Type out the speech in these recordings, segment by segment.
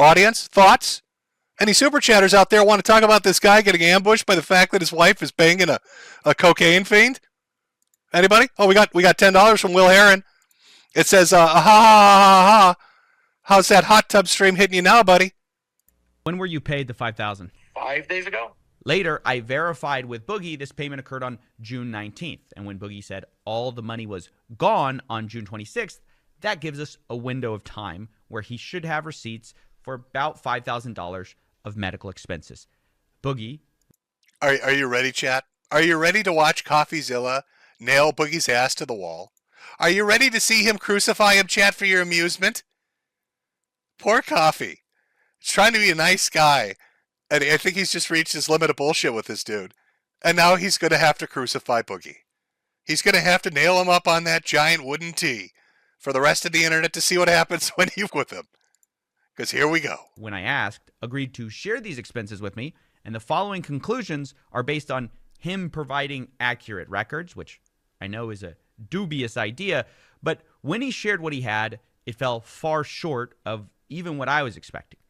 Audience, thoughts? Any super chatters out there want to talk about this guy getting ambushed by the fact that his wife is banging a cocaine fiend? Anybody? Oh, we got $10 from Will Heron. It says, ha ha ha ha. How's that hot tub stream hitting you now, buddy? When were you paid the $5,000? 5 days ago. Later, I verified with Boogie this payment occurred on June 19th. And when Boogie said all the money was gone on June 26th, that gives us a window of time where he should have receipts for about $5,000 of medical expenses. Boogie. Are you ready, chat? Are you ready to watch Coffeezilla nail Boogie's ass to the wall? Are you ready to see him crucify him, chat, for your amusement? Poor Coffee. He's trying to be a nice guy. And I think he's just reached his limit of bullshit with this dude. And now he's going to have to crucify Boogie. He's going to have to nail him up on that giant wooden T for the rest of the internet to see what happens when he's with him. Because here we go. When I asked, agreed to share these expenses with me, and the following conclusions are based on him providing accurate records, which I know is a dubious idea, but when he shared what he had, it fell far short of even what I was expecting.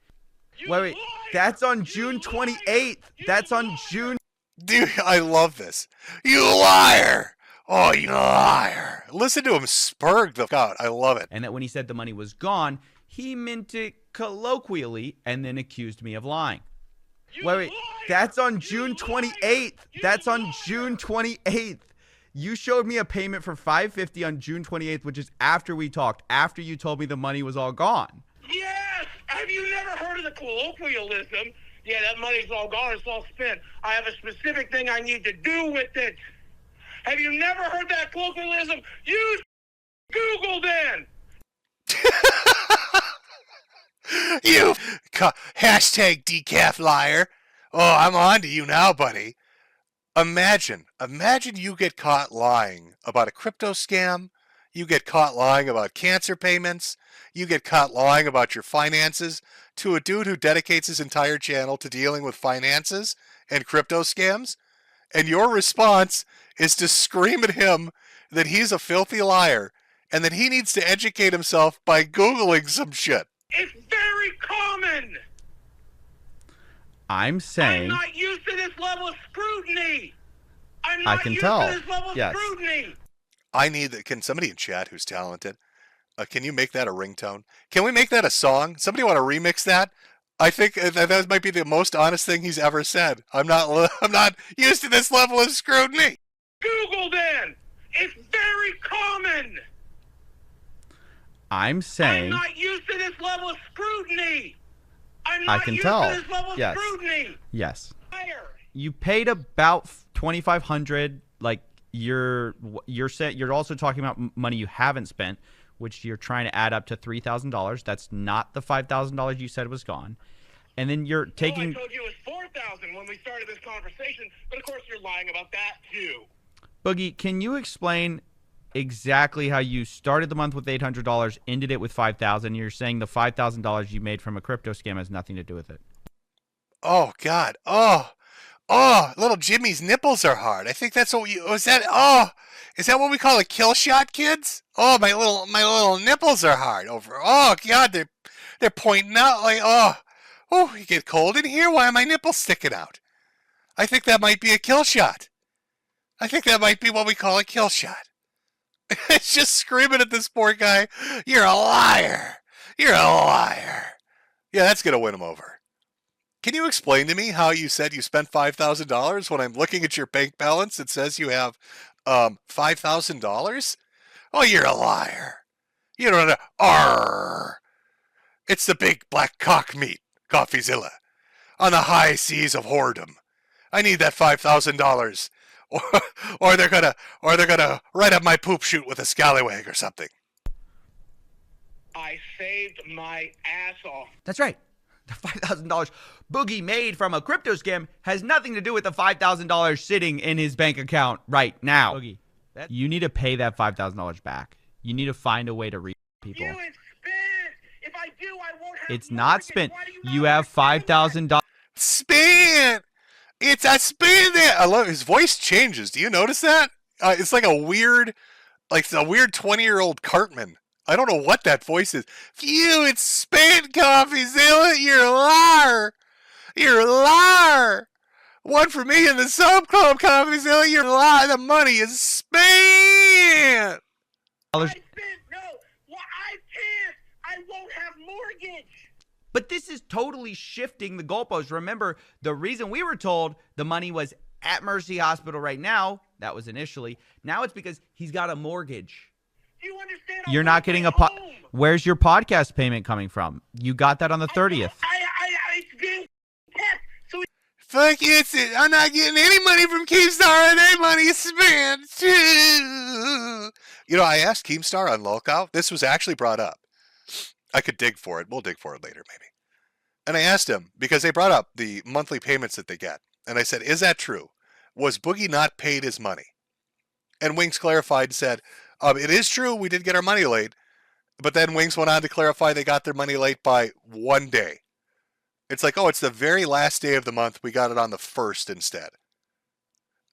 Wait, that's on June 28th. That's on June. Dude, I love this. You liar! Oh, you liar! Listen to him spurg the out. I love it. And that when he said the money was gone, he meant it colloquially and then accused me of lying. Wait, that's on June 28th. That's on June 28th. You showed me a payment for $550 on June 28th, which is after we talked, after you told me the money was all gone. Yes! Have you never heard of the colloquialism? Yeah, that money's all gone. It's all spent. I have a specific thing I need to do with it. Have you never heard that colloquialism? Use Google then. You hashtag decaf liar. Oh, I'm on to you now, buddy. Imagine you get caught lying about a crypto scam. You get caught lying about cancer payments. You get caught lying about your finances to a dude who dedicates his entire channel to dealing with finances and crypto scams. And your response is to scream at him that he's a filthy liar and that he needs to educate himself by Googling some shit. It's very common. I'm saying. I'm not used to this level of scrutiny. I can tell. To this level of scrutiny. I need that. Can somebody in chat who's talented, can you make that a ringtone? Can we make that a song? Somebody want to remix that? I think that might be the most honest thing he's ever said. I'm not used to this level of scrutiny. Google then. It's very common. I'm saying. I'm not used to this level of scrutiny. I can tell. To this level of scrutiny. Yes. Fire. You paid about $2,500. Like you're also talking about money you haven't spent, which you're trying to add up to $3,000. That's not the $5,000 you said was gone. And then you're taking. I told you it was $4,000 when we started this conversation, but of course you're lying about that too. Boogie, can you explain exactly how you started the month with $800, ended it with $5,000? You're saying the $5,000 you made from a crypto scam has nothing to do with it. Oh God. Oh, little Jimmy's nipples are hard. I think that's what is that what we call a kill shot, kids? Oh, my little nipples are hard over. Oh God, they're pointing out like oh, you get cold in here? Why are my nipples sticking out? I think that might be a kill shot. I think that might be what we call a kill shot. It's just screaming at this poor guy. You're a liar. You're a liar. Yeah, that's gonna win him over. Can you explain to me how you said you spent $5,000 when I'm looking at your bank balance? It says you have $5,000. Oh, you're a liar. You don't know. Arr. It's the big black cock meat, Coffeezilla, on the high seas of whoredom. I need that $5,000, or they're gonna right up my poop chute with a scallywag or something. I saved my ass off. That's right. The $5,000 Boogie made from a crypto scam has nothing to do with the $5,000 sitting in his bank account right now. Boogie, you need to pay that $5,000 back. You need to find a way to reach people. You it's spent. If I do, I won't have. It's not spent. You have $5,000. Spent. It's a spin there. I love his voice changes. Do you notice that? It's like a weird 20-year-old Cartman. I don't know what that voice is. Phew, it's spent, Coffeezilla. You're a liar. You're a liar. One for me in the sub club, Coffeezilla. You're a liar. The money is spent. I spent, no. Well, I can't. I won't have mortgage. But this is totally shifting the goalposts. Remember, the reason we were told the money was at Mercy Hospital right now, that was initially. Now it's because he's got a mortgage. Do you understand? You're not getting a Where's your podcast payment coming from? You got that on the 30th. It's being kept. So Fuck it. I'm not getting any money from Keemstar, and that money is spent. You know, I asked Keemstar on Lolcow. This was actually brought up. I could dig for it. We'll dig for it later, maybe. And I asked him, because they brought up the monthly payments that they get. And I said, is that true? Was Boogie not paid his money? And Wings clarified and said, it is true, we did get our money late. But then Wings went on to clarify they got their money late by 1 day. It's like, oh, it's the very last day of the month. We got it on the 1st instead.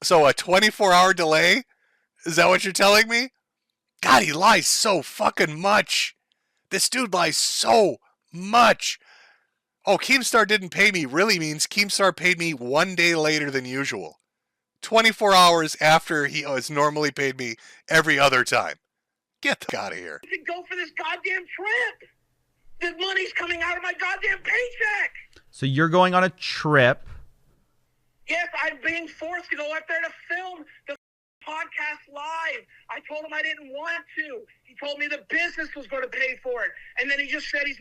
So a 24-hour delay? Is that what you're telling me? God, he lies so fucking much. This dude lies so much. Oh, Keemstar didn't pay me really means Keemstar paid me 1 day later than usual. 24 hours after he has normally paid me every other time. Get the fuck out of here. to go for this goddamn trip. The money's coming out of my goddamn paycheck. So you're going on a trip. Yes, I'm being forced to go up there to film the podcast live. I told him I didn't want to. He told me the business was going to pay for it. And then he just said he's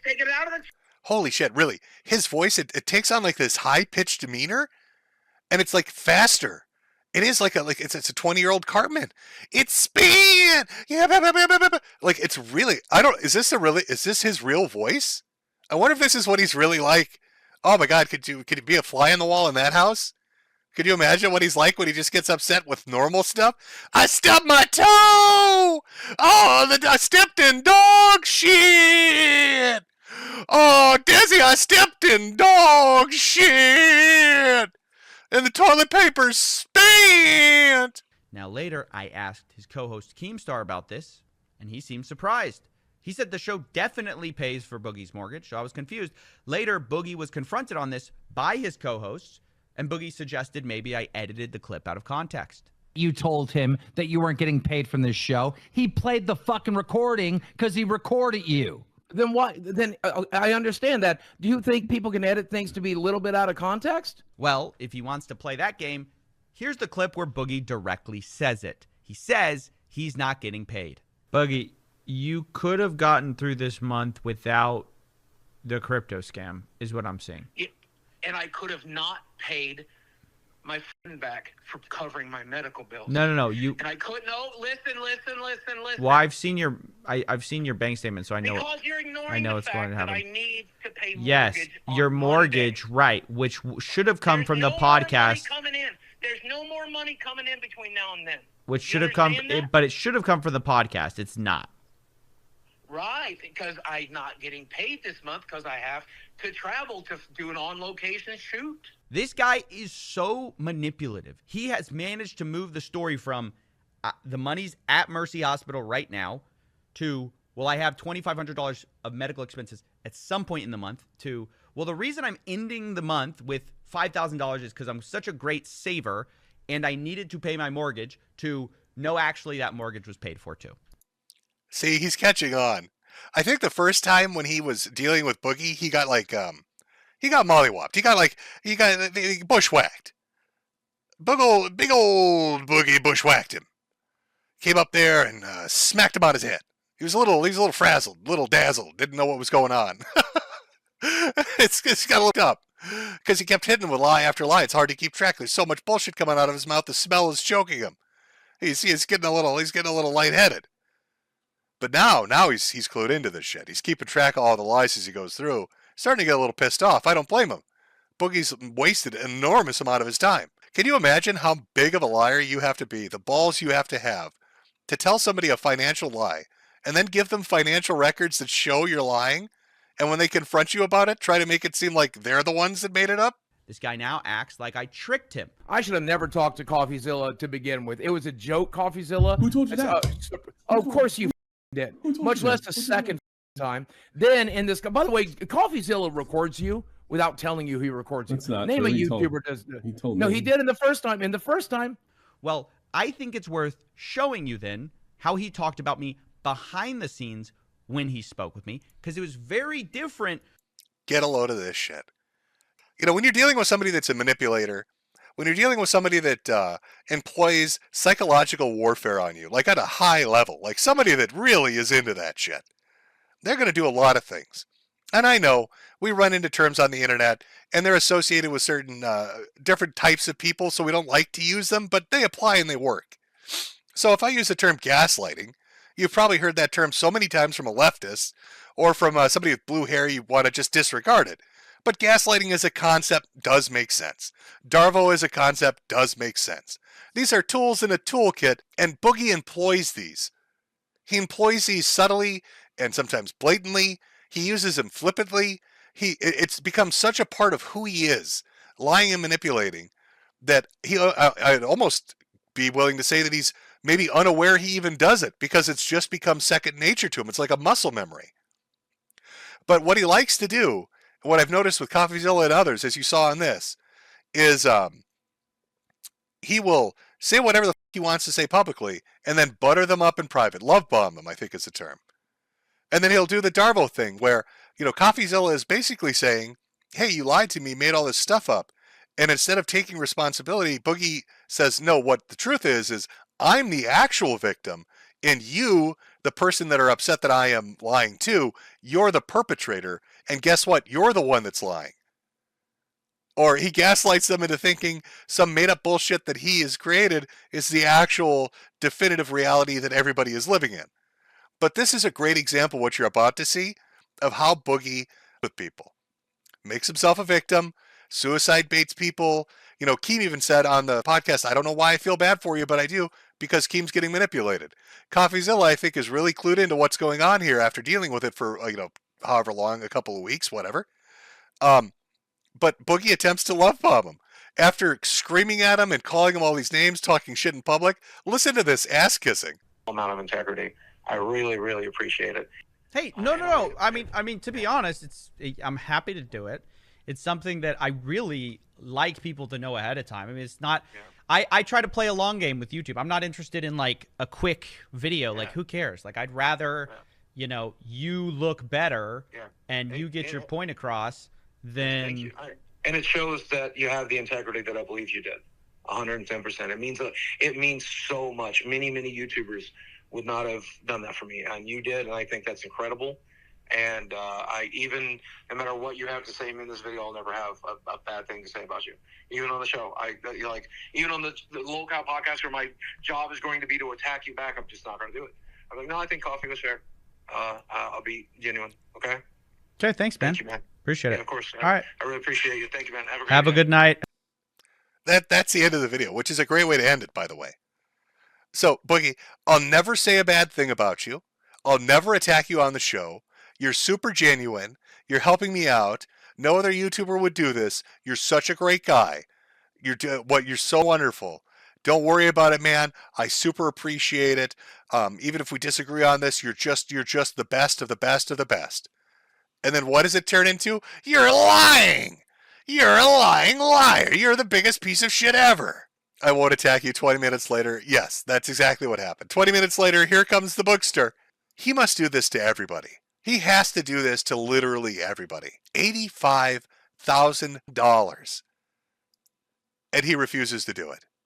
taking it out of the... Holy shit, really. His voice, it takes on like this high-pitched demeanor, and it's like faster. It is like it's a 20-year-old Cartman. It's spin! Yeah, like it's really, is this his real voice? I wonder if this is what he's really like. Oh my God, could you be a fly on the wall in that house? Could you imagine what he's like when he just gets upset with normal stuff? I stubbed my toe! Oh, I stepped in dog shit! Oh, Desi, I stepped in dog shit! And the toilet paper's spent! Now later, I asked his co-host Keemstar about this, and he seemed surprised. He said the show definitely pays for Boogie's mortgage, so I was confused. Later, Boogie was confronted on this by his co-hosts, and Boogie suggested maybe I edited the clip out of context. You told him that you weren't getting paid from this show. He played the fucking recording because he recorded you. Then why? Then I understand that. Do you think people can edit things to be a little bit out of context? Well, if he wants to play that game, here's the clip where Boogie directly says it. He says he's not getting paid. Boogie, you could have gotten through this month without the crypto scam, is what I'm saying. And I could have not paid my friend back for covering my medical bills. No. And I couldn't. No, listen. Well, I've seen your bank statement, so I know. Because you're ignoring I know the what's fact going to that happen. I need to pay Yes, mortgage your on mortgage, Monday. right, which should have come from the There's no more money podcast, coming in. There's no more money coming in between now and then. which You should have come, understand that? but it should have come from the podcast. It's not. Right, because I'm not getting paid this month because I have to travel to do an on-location shoot. This guy is so manipulative. He has managed to move the story from the money's at Mercy Hospital right now to, well, I have $2,500 of medical expenses at some point in the month to, well, the reason I'm ending the month with $5,000 is because I'm such a great saver and I needed to pay my mortgage to, no, actually that mortgage was paid for too. See, he's catching on. I think the first time when he was dealing with Boogie, he got he got mollywopped. He got bushwhacked. Big old Boogie bushwhacked him. Came up there and smacked him on his head. He was a little frazzled, a little dazzled, didn't know what was going on. It's got to look up because he kept hitting him with lie after lie. It's hard to keep track. There's so much bullshit coming out of his mouth. The smell is choking him. He's getting a little lightheaded. But now he's clued into this shit. He's keeping track of all the lies as he goes through. Starting to get a little pissed off. I don't blame him. Boogie's wasted an enormous amount of his time. Can you imagine how big of a liar you have to be, the balls you have to tell somebody a financial lie, and then give them financial records that show you're lying, and when they confront you about it, try to make it seem like they're the ones that made it up? This guy now acts like I tricked him. I should have never talked to Coffeezilla to begin with. It was a joke, Coffeezilla. Who told you that? Of course you did, Who told much you less that? a second time. Then in this, by the way, Coffeezilla records you without telling you he records you. That's not Name true. a He told- YouTuber does. he told No, me. he did in the first time. In the first time, Well, I think it's worth showing you then how he talked about me behind the scenes when he spoke with me, because it was very different. Get a load of this shit. You know, when you're dealing with somebody that's a manipulator, when you're dealing with somebody that employs psychological warfare on you, like at a high level, like somebody that really is into that shit, they're going to do a lot of things. And I know we run into terms on the internet and they're associated with certain different types of people, so we don't like to use them, but they apply and they work. So if I use the term gaslighting, you've probably heard that term so many times from a leftist or from somebody with blue hair, you want to just disregard it. But gaslighting as a concept does make sense. Darvo as a concept does make sense. These are tools in a toolkit, and Boogie employs these. He employs these subtly and sometimes blatantly. He uses them flippantly. It's become such a part of who he is, lying and manipulating, that I'd almost be willing to say that he's maybe unaware he even does it, because it's just become second nature to him. It's like a muscle memory. But what he likes to do, what I've noticed with Coffeezilla and others, as you saw in this, is he will say whatever the fuck he wants to say publicly and then butter them up in private. Love bomb them, I think is the term. And then he'll do the Darvo thing where, you know, Coffeezilla is basically saying, hey, you lied to me, made all this stuff up. And instead of taking responsibility, Boogie says, no, what the truth is I'm the actual victim, and you, the person that are upset that I am lying to, you're the perpetrator, and guess what? You're the one that's lying. Or he gaslights them into thinking some made-up bullshit that he has created is the actual definitive reality that everybody is living in. But this is a great example, what you're about to see, of how Boogie with people. Makes himself a victim, suicide baits people. You know, Keem even said on the podcast, I don't know why I feel bad for you, but I do, because Keem's getting manipulated. Coffeezilla, I think, is really clued into what's going on here after dealing with it for, you know, however long, a couple of weeks, whatever. But Boogie attempts to love bomb him. After screaming at him and calling him all these names, talking shit in public, listen to this ass kissing. Amount of integrity. I really, really appreciate it. Hey, no. I mean, to be honest, I'm happy to do it. It's something that I really like people to know ahead of time. I mean, it's not. Yeah. I try to play a long game with YouTube. I'm not interested in like a quick video. Yeah. Like, who cares? Like, I'd rather, you know, you look better and you get your point across than. Thank you. And it shows that you have the integrity that I believe you did. 110%. It means so much. Many YouTubers would not have done that for me, and you did, and I think that's incredible. And I even, no matter what you have to say in this video, I'll never have a bad thing to say about you. Even on the show, even on the Low Cow podcast, where my job is going to be to attack you back, I'm just not going to do it. I'm like, no, I think Coffee was fair. I'll be genuine. Okay. Okay. Thanks, man. Thank you, man. Appreciate it. Of course. All right. I really appreciate you. Thank you, man. Have a good night. That's the end of the video, which is a great way to end it, by the way. So, Boogie, I'll never say a bad thing about you. I'll never attack you on the show. You're super genuine. You're helping me out. No other YouTuber would do this. You're such a great guy. You're so wonderful. Don't worry about it, man. I super appreciate it. Even if we disagree on this, you're just the best of the best of the best. And then what does it turn into? You're lying. You're a lying liar. You're the biggest piece of shit ever. I won't attack you 20 minutes later. Yes, that's exactly what happened. 20 minutes later, here comes the bookster. He must do this to everybody. He has to do this to literally everybody. $85,000. And he refuses to do it.